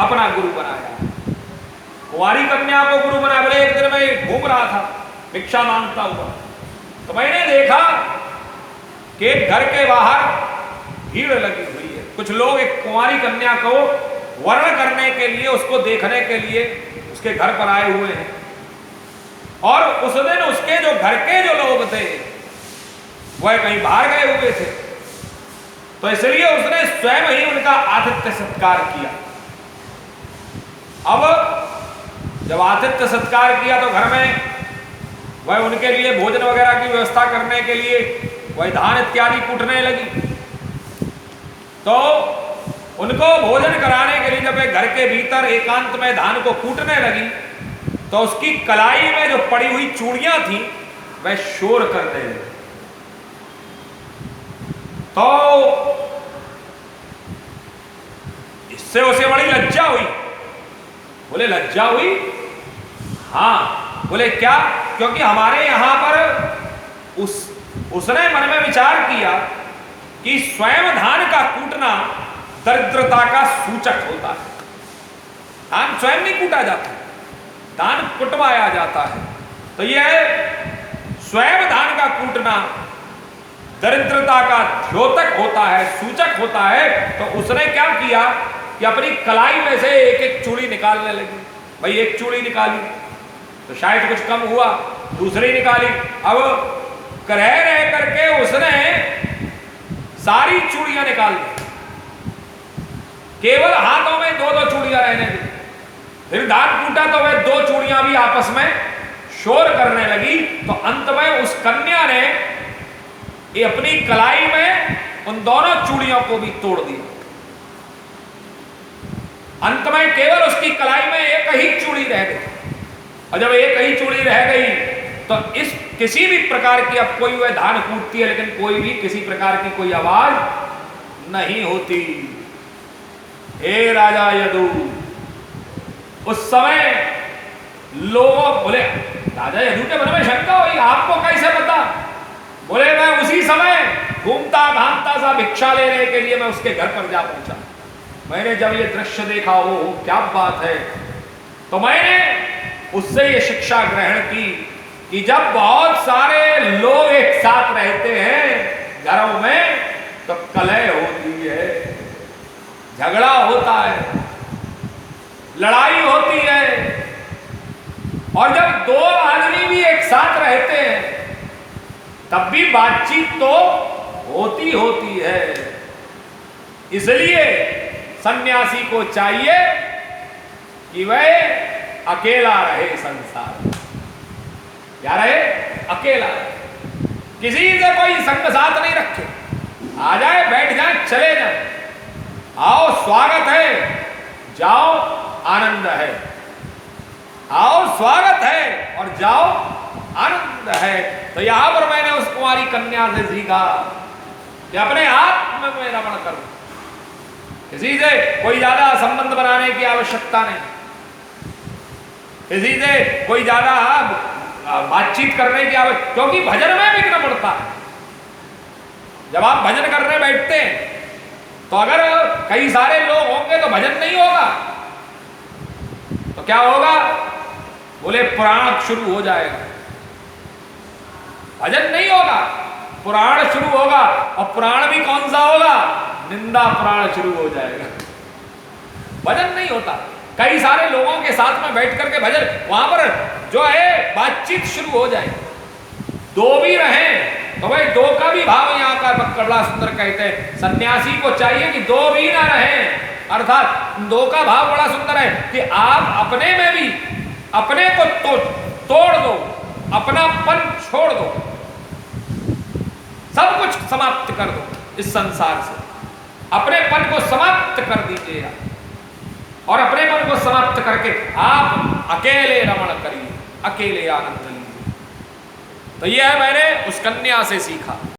अपना गुरु बनाया। कुंवारी कन्या को गुरु बनाया। बोले एक दिन मैं घूम रहा था भिक्षा मांगता हुआ, तो मैंने देखा कि एक घर के बाहर भीड़ लगी हुई है। कुछ लोग एक कुंवारी कन्या को वर्ण करने के लिए, उसको देखने के लिए उसके घर पर आए हुए हैं। और उस दिन उसके जो घर के जो लोग थे वह कहीं बाहर गए हुए थे, तो इसलिए उसने स्वयं ही उनका आतिथ्य सत्कार किया। अब जब आतिथ्य सत्कार किया तो घर में वह उनके लिए भोजन वगैरह की व्यवस्था करने के लिए वह धान इत्यादि कूटने लगी। तो उनको भोजन कराने के लिए जब वे घर के भीतर एकांत में धान को कूटने लगी, तो उसकी कलाई में जो पड़ी हुई चूड़ियां थी वह शोर करने लगी। तो इससे उसे बड़ी लज्जा हुई। बोले लज्जा हुई? हाँ। बोले क्या? क्योंकि हमारे यहां पर उसने मन में विचार किया कि स्वयं धान का कूटना दरिद्रता का सूचक होता है। धान स्वयं नहीं कूटा जाता, धान कुटवाया जाता है। तो यह स्वयं धान का कूटना दरिद्रता का द्योतक होता है, सूचक होता है। तो उसने क्या किया कि अपनी कलाई में से एक एक चूड़ी निकालने लगी। भाई एक चूड़ी निकाली तो शायद कुछ कम हुआ, दूसरी निकाली। अब रह करके उसने सारी चूड़ियां निकाल दी, केवल हाथों में दो दो चूड़ियां रहने दी। फिर धान कूटा तो वह दो चूड़ियां भी आपस में शोर करने लगी। तो अंत में उस कन्या ने ये अपनी कलाई में उन दोनों चूड़ियों को भी तोड़ दिया। अंत में केवल उसकी कलाई में एक ही चूड़ी रह गई। और जब एक ही चूड़ी रह गई तो इस किसी भी प्रकार की, अब कोई वह धान कूटती है लेकिन कोई भी किसी प्रकार की कोई आवाज नहीं होती। हे राजा यदु, उस समय लोग बोले, राजा यदु के मन में शंका हुई, आपको कैसे पता? बोले मैं उसी समय घूमता घामता सा भिक्षा लेने के लिए मैं उसके घर पर जा पहुंचा। मैंने जब ये दृश्य देखा, हो क्या बात है, तो मैंने उससे ये शिक्षा ग्रहण की कि जब बहुत सारे लोग एक साथ रहते हैं घरों में तो कलह होती है, झगड़ा होता है, लड़ाई होती है। और जब दो आदमी भी एक साथ रहते हैं तब भी बातचीत तो होती है। इसलिए सन्यासी को चाहिए कि वह अकेला रहे संसार में। क्या रहे? अकेला रहे, किसी से कोई संग साथ नहीं रखे। आ जाए, बैठ जाए, चले जाए, आओ स्वागत है, जाओ आनंद है, आओ स्वागत है और जाओ आनंद है। तो यहां पर मैंने उस कुंवारी कन्या से सीखा कि अपने आत्म में रमण करो, किसी से कोई ज्यादा संबंध बनाने की आवश्यकता नहीं, किसी से कोई ज्यादा बातचीत करने की आवश्यकता, क्योंकि भजन में विघ्न पड़ता है। जब आप भजन करने बैठते हैं तो अगर कई सारे लोग होंगे तो भजन नहीं होगा। तो क्या होगा? बोले पुराण शुरू हो जाएगा, भजन नहीं होगा, पुराण शुरू होगा। और पुराण भी कौन सा होगा? निंदा पुराण शुरू हो जाएगा, भजन नहीं होता। कई सारे लोगों के साथ में बैठ करके भजन, वहां पर जो है बातचीत शुरू हो जाए, दो भी रहें तो भाई दो का भी भाव यहाँ का बड़ा सुंदर कहते हैं। सन्यासी को चाहिए कि दो भी ना रहें, अर्थात दो का भाव बड़ा सुंदर है कि आप अपने में भी अपने को तोड़ दो, अपनापन छोड़ दो, सब कुछ समाप्त कर दो इस संसार से, अपनेपन को समाप्त कर दीजिए और अपनेपन को समाप्त करके आप अकेले रमण करिए, अकेले आनंद लीजिए। तो यह मैंने उस कन्या से सीखा।